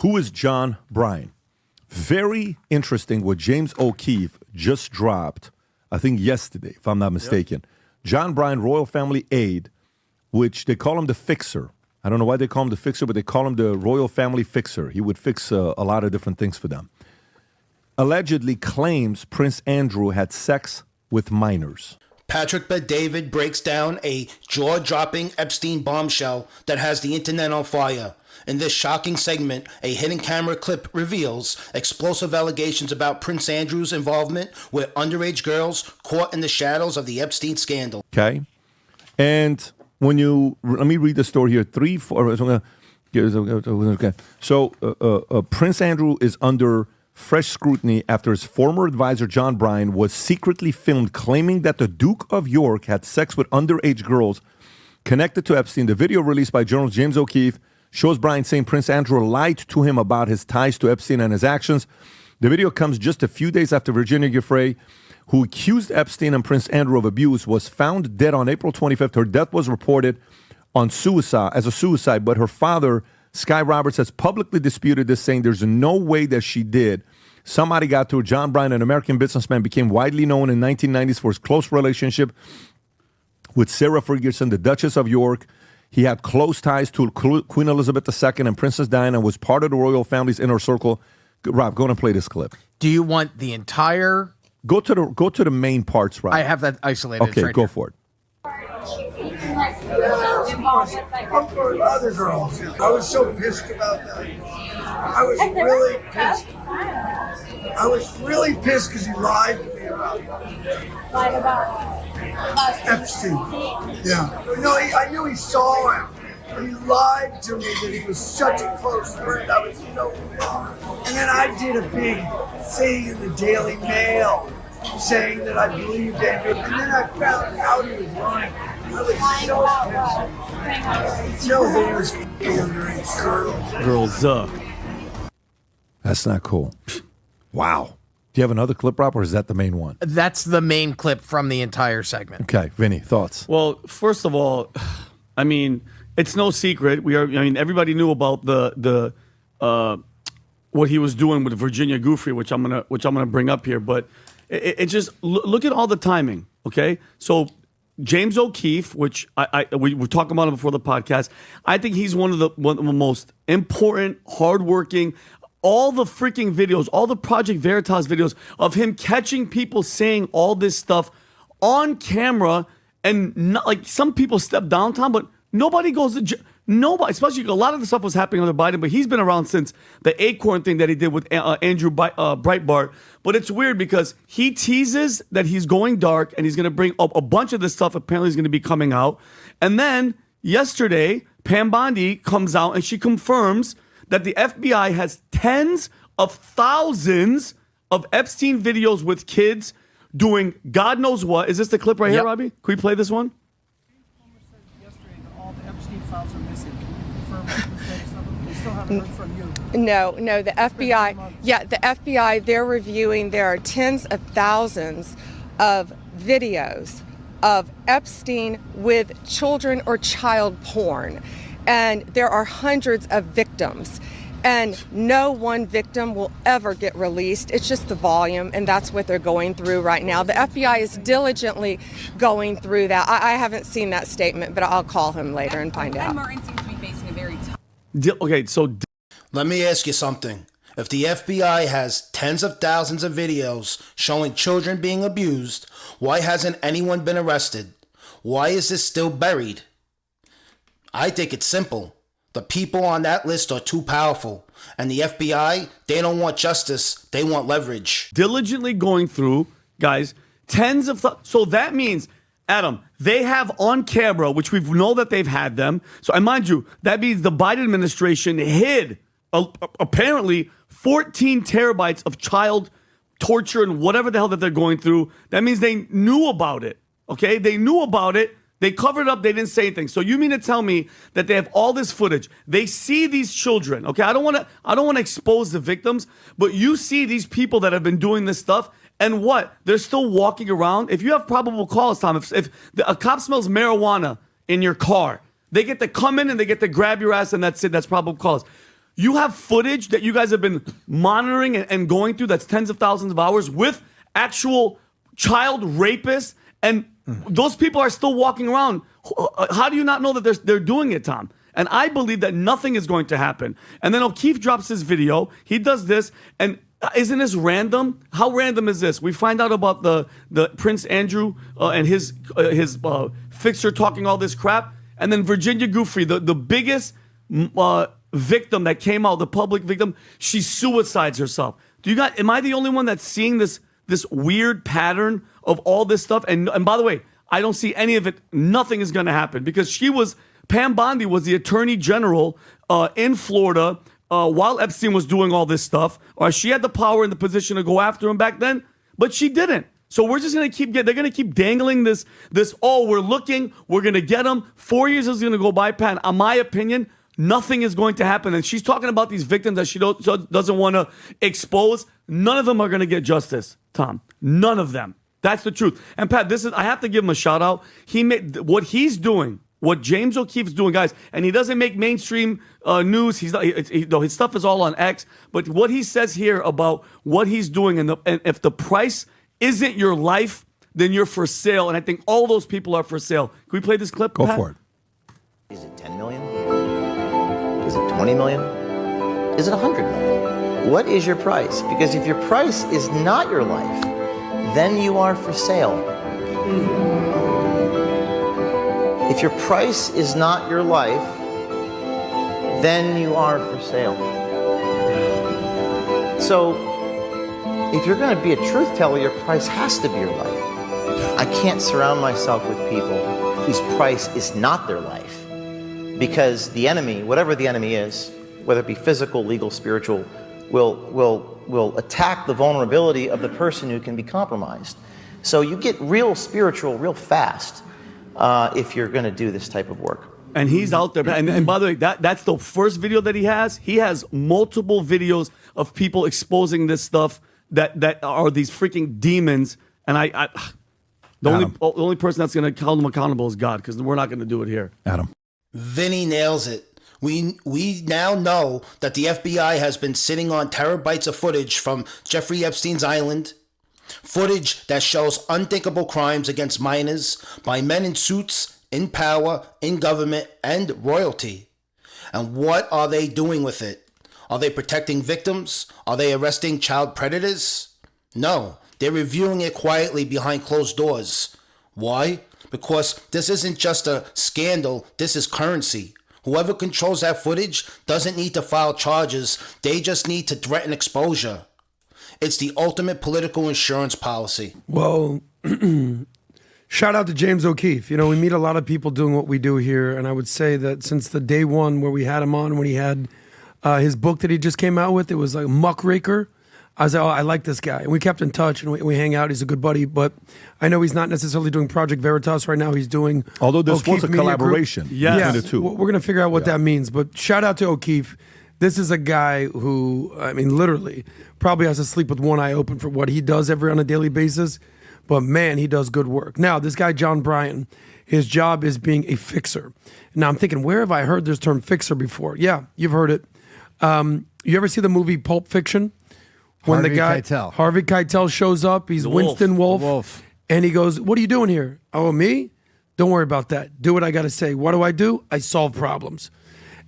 Who is John Bryan? Very interesting what James O'Keefe just dropped, I think yesterday, if I'm not mistaken. Yep. John Bryan, Royal Family Aide, which they call him the Fixer. I don't know why they call him the Fixer, but they call him the Royal Family Fixer. He would fix a lot of different things for them. Allegedly claims Prince Andrew had sex with minors. Patrick Bet-David breaks down a jaw-dropping Epstein bombshell that has the internet on fire. In this shocking segment, a hidden camera clip reveals explosive allegations about Prince Andrew's involvement with underage girls caught in the shadows of the Epstein scandal. Okay. And let me read the story here. So Prince Andrew is under fresh scrutiny after his former advisor, John Bryan, was secretly filmed claiming that the Duke of York had sex with underage girls connected to Epstein. The video released by journalist James O'Keefe shows Bryan saying Prince Andrew lied to him about his ties to Epstein and his actions. The video comes just a few days after Virginia Giuffre, who accused Epstein and Prince Andrew of abuse, was found dead on April 25th. Her death was reported as a suicide, but her father, Sky Roberts, has publicly disputed this, saying there's no way that she did. Somebody got to her. John Bryan, an American businessman, became widely known in the 1990s for his close relationship with Sarah Ferguson, the Duchess of York. He had close ties to Queen Elizabeth II and Princess Diana and was part of the royal family's inner circle. Rob, go and play this clip. Do you want the entire? Go to the main parts, Rob. I have that isolated. Okay, right go here. for it. Other girls. I was so pissed about that. I was really pissed. I was really pissed because he lied to me about Epstein. Yeah. No, I knew he saw him. But he lied to me that he was such a close friend. I was so pissed. And then I did a big thing in the Daily Mail saying that I believed Andrew. And then I found out he was lying. I was so pissed. No, he was underage girls. Girls, That's not cool. Wow. Do you have another clip, Rob, or is that the main one? That's the main clip from the entire segment. Okay, Vinny, thoughts? Well, first of all, I mean, it's no secret. Everybody knew about the what he was doing with Virginia Giuffre, which I'm gonna bring up here. But it just look at all the timing. Okay, so James O'Keefe, which we were talking about him before the podcast. I think he's one of the most important, hardworking. All the freaking videos, all the Project Veritas videos of him catching people saying all this stuff on camera, and not, like some people step downtown, but nobody goes to nobody. Especially a lot of the stuff was happening under Biden, but he's been around since the Acorn thing that he did with Andrew Breitbart. But it's weird because he teases that he's going dark and he's going to bring up a bunch of this stuff. Apparently, is going to be coming out, and then yesterday, Pam Bondi comes out and she confirms that the FBI has tens of thousands of Epstein videos with kids doing God knows what. Is this the clip right here, Robbie? Can we play this one? All the Epstein files are missing. They still haven't heard from you. No, the FBI, the FBI, they're reviewing, there are tens of thousands of videos of Epstein with children or child porn. And there are hundreds of victims, and no one victim will ever get released. It's just the volume, and that's what they're going through right now. The FBI is diligently going through that. I haven't seen that statement, but I'll call him later and find out. Martin seems to be facing a very tough. Okay, so let me ask you something. If the FBI has tens of thousands of videos showing children being abused, why hasn't anyone been arrested? Why is this still buried? I think it's simple. The people on that list are too powerful. And the FBI, they don't want justice. They want leverage. Diligently going through, guys, tens of... So that means, Adam, they have on camera, which we know that they've had them. So, and mind you, that means the Biden administration hid, apparently, 14 terabytes of child torture and whatever the hell that they're going through. That means they knew about it, okay? They knew about it. They covered up. They didn't say anything. So you mean to tell me that they have all this footage? They see these children. Okay, I don't want to expose the victims, but you see these people that have been doing this stuff, and what? They're still walking around. If you have probable cause, Tom, if a cop smells marijuana in your car, they get to come in and they get to grab your ass, and that's it. That's probable cause. You have footage that you guys have been monitoring and going through that's tens of thousands of hours with actual child rapists, and those people are still walking around. How do you not know that they're doing it, Tom? And I believe that nothing is going to happen. And then O'Keefe drops his video. He does this, and isn't this random? How random is this? We find out about the Prince Andrew and his fixer talking all this crap, and then Virginia Giuffre, the biggest victim that came out, the public victim, she suicides herself. Am I the only one that's seeing this weird pattern of all this stuff? And by the way, I don't see any of it. Nothing is going to happen because Pam Bondi was the attorney general in Florida while Epstein was doing all this stuff. She had the power and the position to go after him back then, but she didn't. So we're just going to they're going to keep dangling this, we're looking, we're going to get him. 4 years is going to go by, Pat. In my opinion, nothing is going to happen. And she's talking about these victims that she doesn't want to expose. None of them are going to get justice, Tom. None of them. That's the truth. And Pat, I have to give him a shout out. He made what he's doing, what James O'Keefe's doing, guys, and he doesn't make mainstream news. His stuff is all on X. But what he says here about what he's doing, and if the price isn't your life, then you're for sale. And I think all those people are for sale. Can we play this clip? Go Pat? for it. Is it 10 million? Is it 20 million? Is it 100 million? What is your price? Because if your price is not your life, then you are for sale. If your price is not your life, then you are for sale. So, if you're going to be a truth teller, your price has to be your life. I can't surround myself with people whose price is not their life. Because the enemy, whatever the enemy is, whether it be physical, legal, spiritual, will attack the vulnerability of the person who can be compromised. So you get real spiritual real fast if you're going to do this type of work. And he's out there. And by the way, that's the first video that he has. He has multiple videos of people exposing this stuff that are these freaking demons. And the only person that's going to hold them accountable is God, because we're not going to do it here. Adam. Vinny nails it. We now know that the FBI has been sitting on terabytes of footage from Jeffrey Epstein's island, footage that shows unthinkable crimes against minors by men in suits, in power, in government, and royalty. And what are they doing with it? Are they protecting victims? Are they arresting child predators? No, they're reviewing it quietly behind closed doors. Why? Because this isn't just a scandal, this is currency. Whoever controls that footage doesn't need to file charges, they just need to threaten exposure. It's the ultimate political insurance policy. Well, shout out to James O'Keefe. You know, we meet a lot of people doing what we do here, and I would say that since the day one where we had him on, when he had his book that he just came out with, it was like Muckraker. I was like, oh, I like this guy. And we kept in touch, and we hang out. He's a good buddy, but I know he's not necessarily doing Project Veritas right now. He's doing Although this O'Keefe was a Media collaboration Group. between the two. We're going to figure out what that means, but shout out to O'Keefe. This is a guy who, I mean, literally probably has to sleep with one eye open for what he does on a daily basis, but man, he does good work. Now, this guy, John Bryan, his job is being a fixer. Now, I'm thinking, where have I heard this term fixer before? Yeah, you've heard it. You ever see the movie Pulp Fiction? When Harvey the guy Keitel. Harvey Keitel shows up, he's Winston Wolfe, and he goes, "What are you doing here?" "Oh, me? Don't worry about that. Do what I got to say." "What do? I solve problems."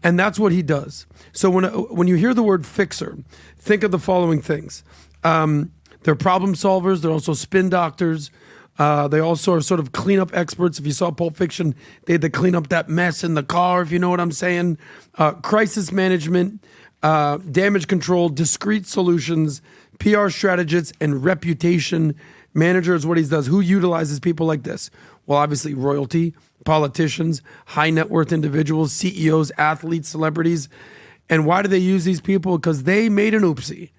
And that's what he does. So when you hear the word fixer, think of the following things. They're problem solvers. They're also spin doctors. They also are sort of cleanup experts. If you saw Pulp Fiction, they had to clean up that mess in the car, if you know what I'm saying. Crisis management, damage control, discrete solutions, PR strategists, and reputation manager is what he does. Who utilizes people like this? Well, obviously royalty, politicians, high net worth individuals, CEOs, athletes, celebrities. And why do they use these people? Because they made an oopsie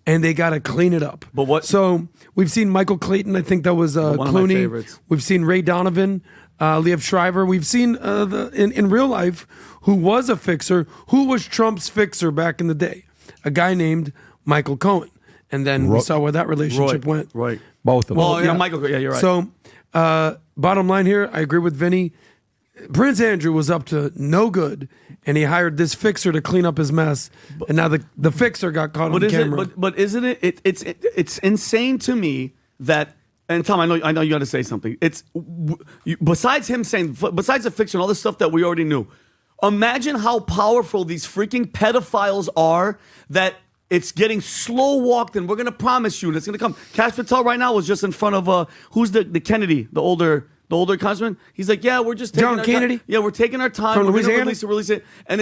and they got to clean it up. But what? So we've seen Michael Clayton. I think that was one of my Clooney. favorites. We've seen Ray Donovan, Liev Schreiber. We've seen in real life who was a fixer, who was Trump's fixer back in the day, a guy named Michael Cohen. And then we saw where that relationship went. Right. Both of them. Well, yeah, Michael, yeah, you're right. So bottom line here, I agree with Vinny. Prince Andrew was up to no good, and he hired this fixer to clean up his mess, and now the fixer got caught on camera. But isn't it? It's insane to me that. And Tom, I know you got to say something. Besides him saying, besides the fixer and all this stuff that we already knew. Imagine how powerful these freaking pedophiles are that it's getting slow walked, and we're gonna promise you, and it's gonna come. Kash Patel right now was just in front of who's the Kennedy, the older congressman. He's like, yeah, we're just taking John our Kennedy. Time. Yeah, we're taking our time. From We're gonna Louisiana? release it, and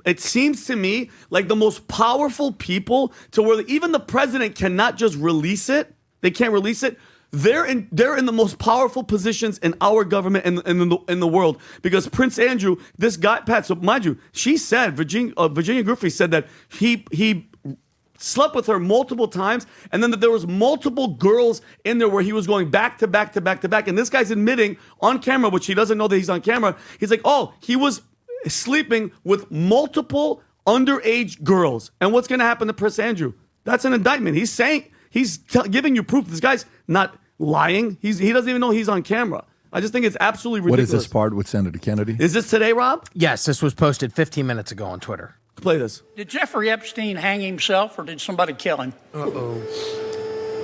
it seems to me like the most powerful people to where even the president cannot just release it. They can't release it. They're in the most powerful positions in our government and in the world because Prince Andrew, this guy, Pat. So mind you, she said Virginia Giuffre said that he slept with her multiple times, and then that there was multiple girls in there where he was going back to back to back to back, and this guy's admitting on camera, which he doesn't know that he's on camera. He's like, oh, he was sleeping with multiple underage girls, and what's going to happen to Prince Andrew? That's an indictment. He's saying giving you proof. This guy's not lying. He doesn't even know he's on camera. I just think it's absolutely ridiculous. What is this part with Senator Kennedy? Is this today, Rob? Yes, this was posted 15 minutes ago on Twitter. Play this. Did Jeffrey Epstein hang himself or did somebody kill him?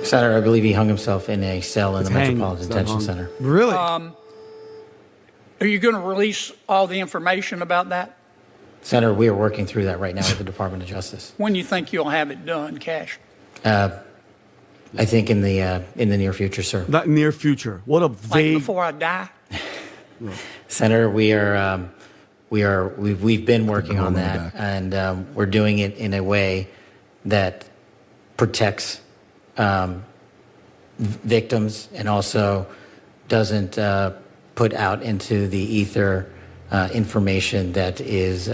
Senator, I believe he hung himself in a cell in the hanged. Metropolitan Detention Center. Really? Are you going to release all the information about that? Senator, we are working through that right now with the Department of Justice. When do you think you'll have it done, Cash? I think in the near future, sir. Not near future. What a vague. Like before I die? Senator, we've been working on that, and we're doing it in a way that protects victims and also doesn't put out into the ether information that is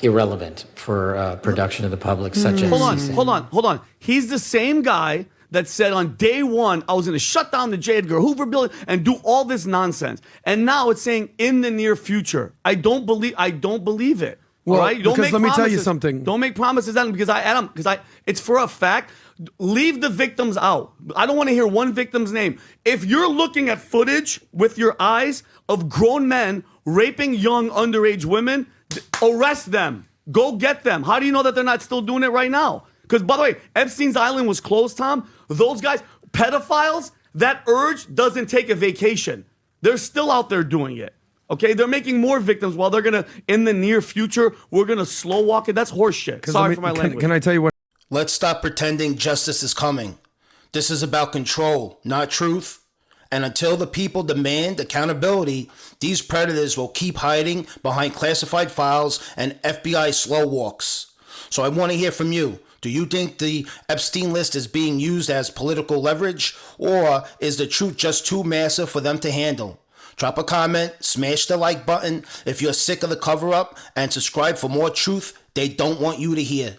irrelevant for production of the public, such as... Hold on. He's the same guy that said on day one, I was going to shut down the J. Edgar Hoover building and do all this nonsense. And now it's saying in the near future. I don't believe it. Well, all right? Don't because make let me tell you promises. something. Don't make promises, Adam, because it's for a fact. Leave the victims out. I don't want to hear one victim's name. If you're looking at footage with your eyes of grown men raping young underage women, arrest them. Go get them. How do you know that they're not still doing it right now? Because, by the way, Epstein's Island was closed, Tom. Those guys, pedophiles, that urge doesn't take a vacation. They're still out there doing it. Okay? They're making more victims while they're going to, in the near future, we're going to slow walk it. That's horseshit. Sorry for my language. Can I tell you what? Let's stop pretending justice is coming. This is about control, not truth. And until the people demand accountability, these predators will keep hiding behind classified files and FBI slow walks. So I want to hear from you. Do you think the Epstein list is being used as political leverage, or is the truth just too massive for them to handle? Drop a comment, smash the like button if you're sick of the cover-up, and subscribe for more truth they don't want you to hear.